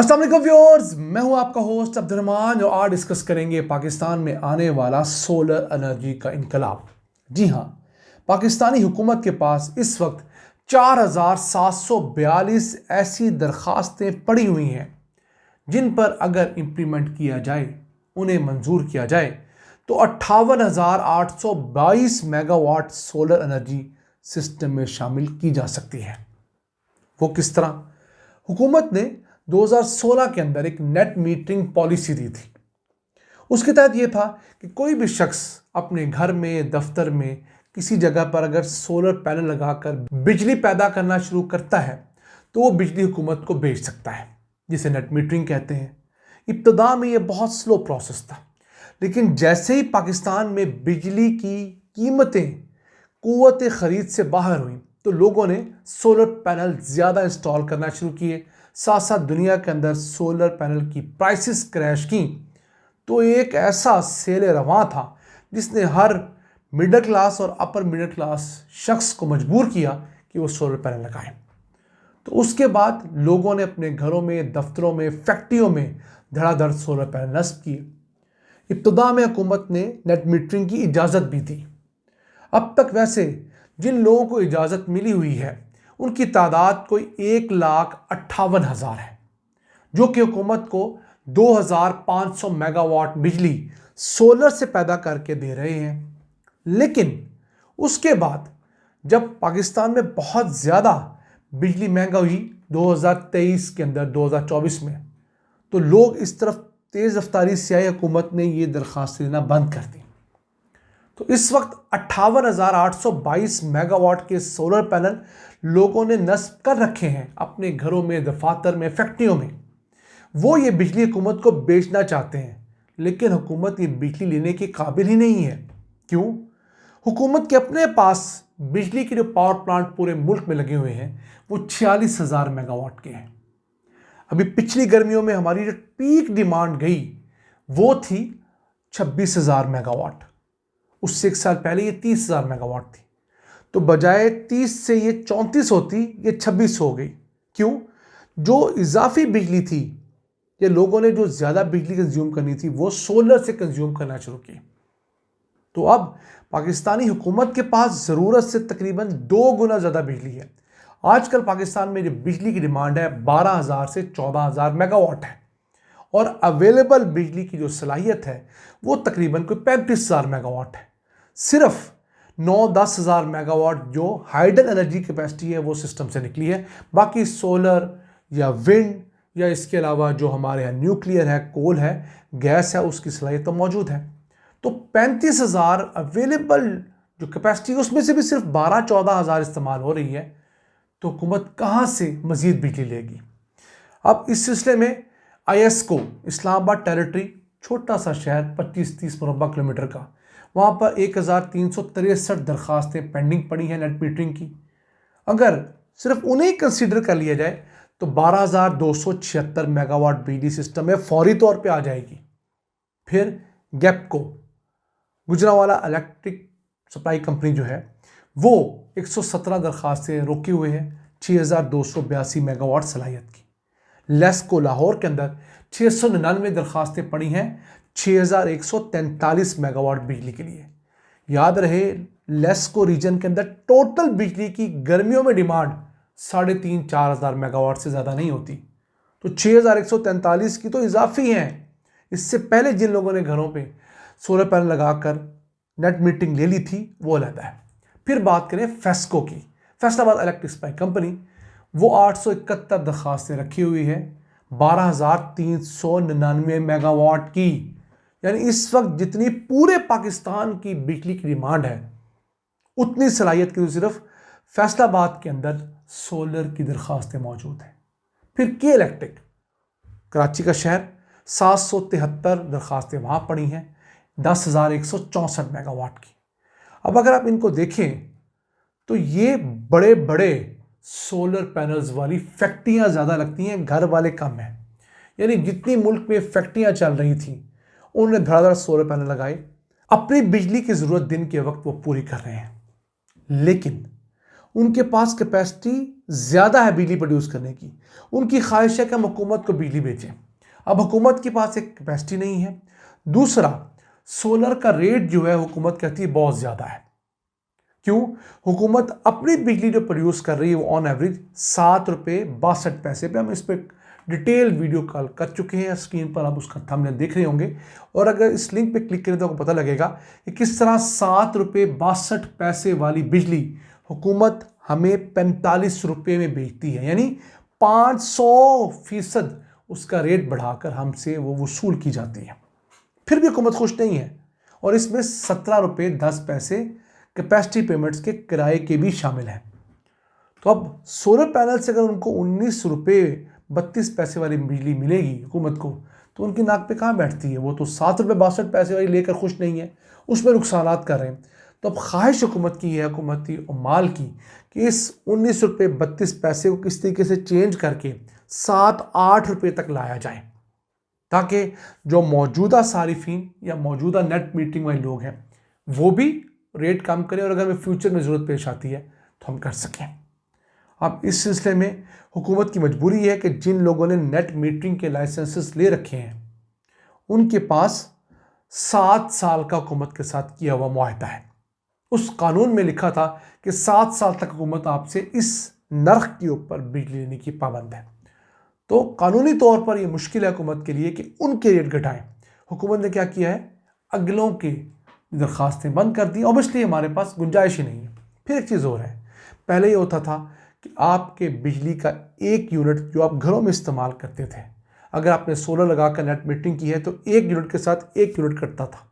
अस्सलाम वालेकुम व्यूअर्स, मैं हूं आपका होस्ट अब्दुर्रहमान। जो आज डिस्कस करेंगे पाकिस्तान में आने वाला सोलर एनर्जी का इनकलाब। जी हां, पाकिस्तानी हुकूमत के पास इस वक्त 4742 ऐसी दरखास्तें पड़ी हुई हैं जिन पर अगर इम्प्लीमेंट किया जाए, उन्हें मंजूर किया जाए तो 58,822 मेगावाट सोलर एनर्जी सिस्टम में शामिल की जा सकती है। वो किस तरह? हुकूमत ने 2016 के अंदर एक नेट मीटरिंग पॉलिसी दी थी। उसके तहत यह था कि कोई भी शख्स अपने घर में, दफ्तर में, किसी जगह पर अगर सोलर पैनल लगाकर बिजली पैदा करना शुरू करता है तो वो बिजली हुकूमत को बेच सकता है, जिसे नेट मीटरिंग कहते हैं। इब्तदा में ये बहुत स्लो प्रोसेस था, लेकिन जैसे ही पाकिस्तान में बिजली की कीमतें कुव्वत खरीद से बाहर हुई तो लोगों ने सोलर पैनल ज़्यादा इंस्टॉल करना शुरू किए। साथ साथ दुनिया के अंदर सोलर पैनल की प्राइसेस क्रैश की तो एक ऐसा सेल रवां था जिसने हर मिडिल क्लास और अपर मिडिल क्लास शख्स को मजबूर किया कि वो सोलर पैनल लगाएं। तो उसके बाद लोगों ने अपने घरों में, दफ्तरों में, फैक्ट्रियों में धड़ाधड़ सोलर पैनल नस्ब किए। इब्तदा में हुकूमत ने नेट मीटरिंग की इजाज़त भी दी। अब तक वैसे जिन लोगों को इजाज़त मिली हुई है उनकी तादाद कोई 1,58,000 है, जो कि हुकूमत को 2,500 मेगावाट बिजली सोलर से पैदा करके दे रहे हैं। लेकिन उसके बाद जब पाकिस्तान में बहुत ज़्यादा बिजली महंगा हुई 2023 के अंदर, 2024 में, तो लोग इस तरफ तेज़ रफ्तारी से आई, हुकूमत ने ये दरख्वास्त देना बंद कर दी। तो इस वक्त 58,822 मेगावाट के सोलर पैनल लोगों ने नस्ब कर रखे हैं अपने घरों में, दफातर में, फैक्ट्रियों में। वो ये बिजली हुकूमत को बेचना चाहते हैं, लेकिन हुकूमत ये बिजली लेने के काबिल ही नहीं है। क्यों? हुकूमत के अपने पास बिजली के जो पावर प्लांट पूरे मुल्क में लगे हुए हैं वो 46,000 मेगावाट के हैं। अभी पिछली गर्मियों में हमारी जो पीक डिमांड गई वो थी 26,000 मेगावाट। उससे एक साल पहले ये 30,000 मेगावाट थी। तो बजाय 30 से ये 34 होती, ये 26 हो गई। क्यों? जो इजाफी बिजली थी, ये लोगों ने जो ज़्यादा बिजली कंज्यूम करनी थी वो सोलर से कंज्यूम करना शुरू की। तो अब पाकिस्तानी हुकूमत के पास ज़रूरत से तकरीबन 2 गुना ज़्यादा बिजली है। आजकल पाकिस्तान में जो बिजली की डिमांड है 12,000 से 14,000 मेगावाट है, और अवेलेबल बिजली की जो सलाहियत है वो तकरीबन कोई 35,000 मेगावाट है। सिर्फ 9-10 हज़ार मेगावाट जो हाइडल एनर्जी कैपेसिटी है वो सिस्टम से निकली है। बाकी सोलर या विंड या इसके अलावा जो हमारे यहाँ न्यूक्लियर है, कोल है, गैस है, उसकी सलाहियत तो मौजूद है। तो 35,000 अवेलेबल जो कैपेसिटी, उसमें से भी सिर्फ 12-14 हज़ार इस्तेमाल हो रही है। तो हुकूमत कहाँ से मज़ीद बिजली लेगी? अब इस सिलसिले में ISCO, इस्लामाबाद टेरिटरी, छोटा सा शहर 25-30 मुरबा किलोमीटर का, वहाँ पर 1,363 दरख्वास्तें पेंडिंग पड़ी हैं नेट मीटरिंग की। अगर सिर्फ उन्हें कंसीडर कर लिया जाए तो 12,276 मेगावाट बिजली सिस्टम में फौरी तौर पे आ जाएगी। फिर गैपको, गुजरांवाला इलेक्ट्रिक सप्लाई कंपनी जो है, वो 117 दरख्वास्तें रोके हुए हैं 6,282 मेगावाट सलाहियत की। लेस्को लाहौर के अंदर 699 दरख्वास्तें पड़ी हैं 6,143 मेगावाट बिजली के लिए। याद रहे, लेस्को रीजन के अंदर टोटल बिजली की गर्मियों में डिमांड 3,500-4 हज़ार मेगावाट से ज़्यादा नहीं होती। तो 6,143 की तो इजाफी हैं। इससे पहले जिन लोगों ने घरों पे सोलर पैनल लगाकर नेट मीटरिंग ले ली थी वो अलग है। फिर बात करें फेस्को की, फैसलाबाद इलेक्ट्रिक सप्लाई कंपनी, वो 871 दरख्वास्तें रखी हुई है 12,399 मेगावाट की। यानी इस वक्त जितनी पूरे पाकिस्तान की बिजली की डिमांड है उतनी सलाहियत की तो सिर्फ फैसलाबाद के अंदर सोलर की दरख्वास्तें मौजूद हैं। फिर के इलेक्ट्रिक, कराची का शहर, 773 दरख्वास्तें वहाँ पड़ी हैं 10,164 मेगावाट की। अब अगर आप इनको देखें तो ये बड़े बड़े सोलर पैनल्स वाली फैक्ट्रियाँ ज़्यादा लगती हैं, घर वाले कम हैं। यानी जितनी मुल्क में फैक्ट्रियाँ चल रही थी उन्होंने धड़ाधड़ सोलर पैनल लगाए, अपनी बिजली की ज़रूरत दिन के वक्त वो पूरी कर रहे हैं। लेकिन उनके पास कैपेसिटी ज़्यादा है बिजली प्रोड्यूस करने की। उनकी ख्वाहिश है कि हम हुकूमत को बिजली बेचें। अब हुकूमत के पास एक कैपेसिटी नहीं है। दूसरा, सोलर का रेट जो है हुकूमत कहती है बहुत ज़्यादा है। क्यों? हुकूमत अपनी बिजली जो प्रोड्यूस कर रही है वो ऑन एवरेज 7 रुपये 62 पैसे पे, हम इस पर डिटेल वीडियो कॉल कर चुके हैं। स्क्रीन पर आप उसका थंबनेल देख रहे होंगे, और अगर इस लिंक पे क्लिक करें तो आपको पता लगेगा कि किस तरह 7 रुपये 62 पैसे वाली बिजली हुकूमत हमें 45 रुपये में बेचती है, यानी 500% उसका रेट बढ़ाकर हमसे वो वसूल की जाती है। फिर भी हुकूमत खुश नहीं है, और इसमें 17 रुपये 10 पैसे कैपेसिटी पेमेंट्स के किराए के भी शामिल हैं। तो अब सोलर पैनल से अगर उनको 19 रुपये 32 पैसे वाली बिजली मिलेगी हुकूमत को, तो उनकी नाक पे कहाँ बैठती है? वो तो 7 रुपये 62 पैसे वाली लेकर खुश नहीं है, उसमें नुकसानात कर रहे हैं। तो अब ख्वाहिश हुकूमत की है, हुकूमती उमाल की, कि इस 19 रुपये 32 पैसे को किस तरीके से चेंज करके 7-8 रुपये तक लाया जाए, ताकि जो मौजूदा सारिफिन या मौजूदा नेट मीटरिंग वाले लोग हैं वो भी रेट कम करें, और अगर हमें फ्यूचर में ज़रूरत पेश आती है तो हम कर सकें। अब इस सिलसिले में हुकूमत की मजबूरी है कि जिन लोगों ने नेट मीटरिंग के लाइसेंसेस ले रखे हैं उनके पास 7 साल का हुकूमत के साथ किया हुआ मुआहदा है। उस कानून में लिखा था कि 7 साल तक हुकूमत आपसे इस नर्ख के ऊपर बिजली लेने की पाबंद है। तो कानूनी तौर पर यह मुश्किल है हुकूमत के लिए कि उनके रेट घटाएं। हुकूमत ने क्या किया है? अगलों की दरख्वास्तें बंद कर दी। ऑब्वियसली हमारे पास गुंजाइश ही नहीं है। फिर एक चीज़ और है, पहले ये होता था कि आपके बिजली का 1 यूनिट जो आप घरों में इस्तेमाल करते थे, अगर आपने सोलर लगा कर नेट मीटरिंग की है तो 1 यूनिट के साथ 1 यूनिट कटता था।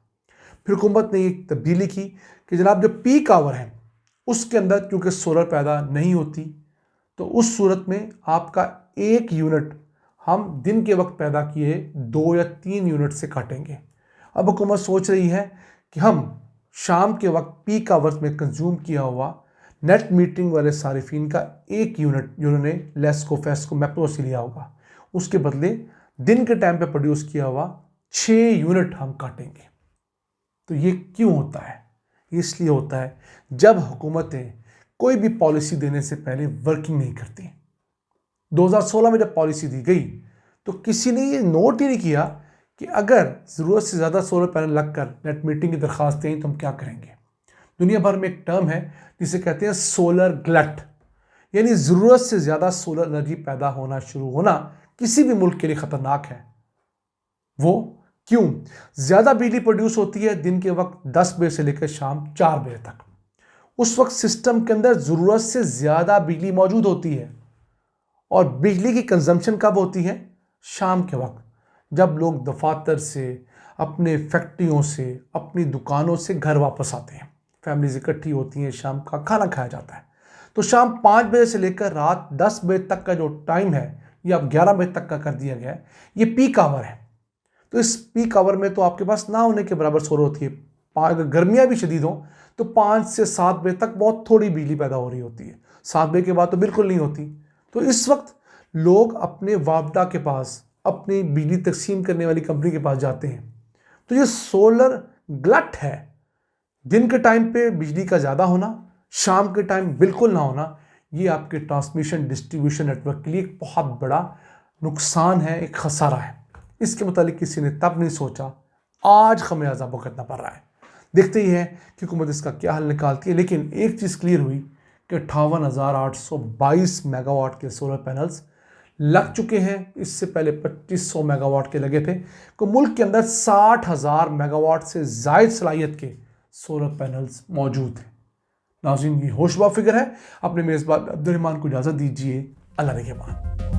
फिर हुकूमत ने एक तब्दीली की कि जनाब जो पीक आवर है उसके अंदर क्योंकि सोलर पैदा नहीं होती, तो उस सूरत में आपका 1 यूनिट हम दिन के वक्त पैदा किए 2 या 3 यूनिट से काटेंगे। अब हुकूमत सोच रही है कि हम शाम के वक्त पीक आवर्स में कंज्यूम किया हुआ नेट मीटरिंग वाले सारिफिन का 1 यूनिट जिन्होंने लेस्को फेस्को मैप्रो से लिया होगा, उसके बदले दिन के टाइम पे प्रोड्यूस किया हुआ 6 यूनिट हम काटेंगे। तो ये क्यों होता है? इसलिए होता है जब हुकूमतें कोई भी पॉलिसी देने से पहले वर्किंग नहीं करती। 2016 में जब पॉलिसी दी गई तो किसी ने ये नोट ही नहीं किया कि अगर ज़रूरत से ज़्यादा सोलर पैनल लगकर नेट मीटरिंग की दरख्वास्तें हैं तो हम क्या करेंगे। दुनिया भर में एक टर्म है जिसे कहते हैं सोलर ग्लट, यानी ज़रूरत से ज़्यादा सोलर एनर्जी पैदा होना शुरू होना किसी भी मुल्क के लिए ख़तरनाक है। वो क्यों? ज़्यादा बिजली प्रोड्यूस होती है दिन के वक्त 10 बजे से लेकर शाम 4 बजे तक। उस वक्त सिस्टम के अंदर ज़रूरत से ज़्यादा बिजली मौजूद होती है, और बिजली की कंजम्पशन कब होती है? शाम के वक्त, जब लोग दफातर से, अपने फैक्ट्रियों से, अपनी दुकानों से घर वापस आते हैं, फैमिलीज इकट्ठी होती हैं, शाम का खाना खाया जाता है। तो शाम 5 बजे से लेकर रात 10 बजे तक का जो टाइम है, ये अब 11 बजे तक का कर दिया गया है, ये पीक आवर है। तो इस पीक आवर में तो आपके पास ना होने के बराबर सोलर होती है। अगर गर्मियाँ भी शदीद हों तो 5 से 7 बजे तक बहुत थोड़ी बिजली पैदा हो रही होती है, 7 बजे के बाद तो बिल्कुल नहीं होती। तो इस वक्त लोग अपने वापडा के पास, अपनी बिजली तकसीम करने वाली कंपनी के पास जाते हैं। तो ये सोलर ग्लट है, दिन के टाइम पे बिजली का ज़्यादा होना, शाम के टाइम बिल्कुल ना होना, ये आपके ट्रांसमिशन डिस्ट्रीब्यूशन नेटवर्क के लिए एक बहुत बड़ा नुकसान है, एक खसारा है। इसके मुतालिक किसी ने तब नहीं सोचा, आज खमियाजा भुगतना पड़ रहा है। देखते ही है कि हुकूमत इसका क्या हल निकालती है। लेकिन एक चीज़ क्लियर हुई कि 58,822 मेगावाट के सोलर पैनल्स लग चुके हैं। इससे पहले 2500 मेगावाट के लगे थे। तो मुल्क के अंदर 60,000 मेगावाट से ज़ायद सलाहियत के सोलर पैनल्स मौजूद हैं। नाज़रीन, ये होशरुबा फिगर है। अपने मेज़बान अब्दुल रहमान को इजाज़त दीजिए। अल्लाह के बाद।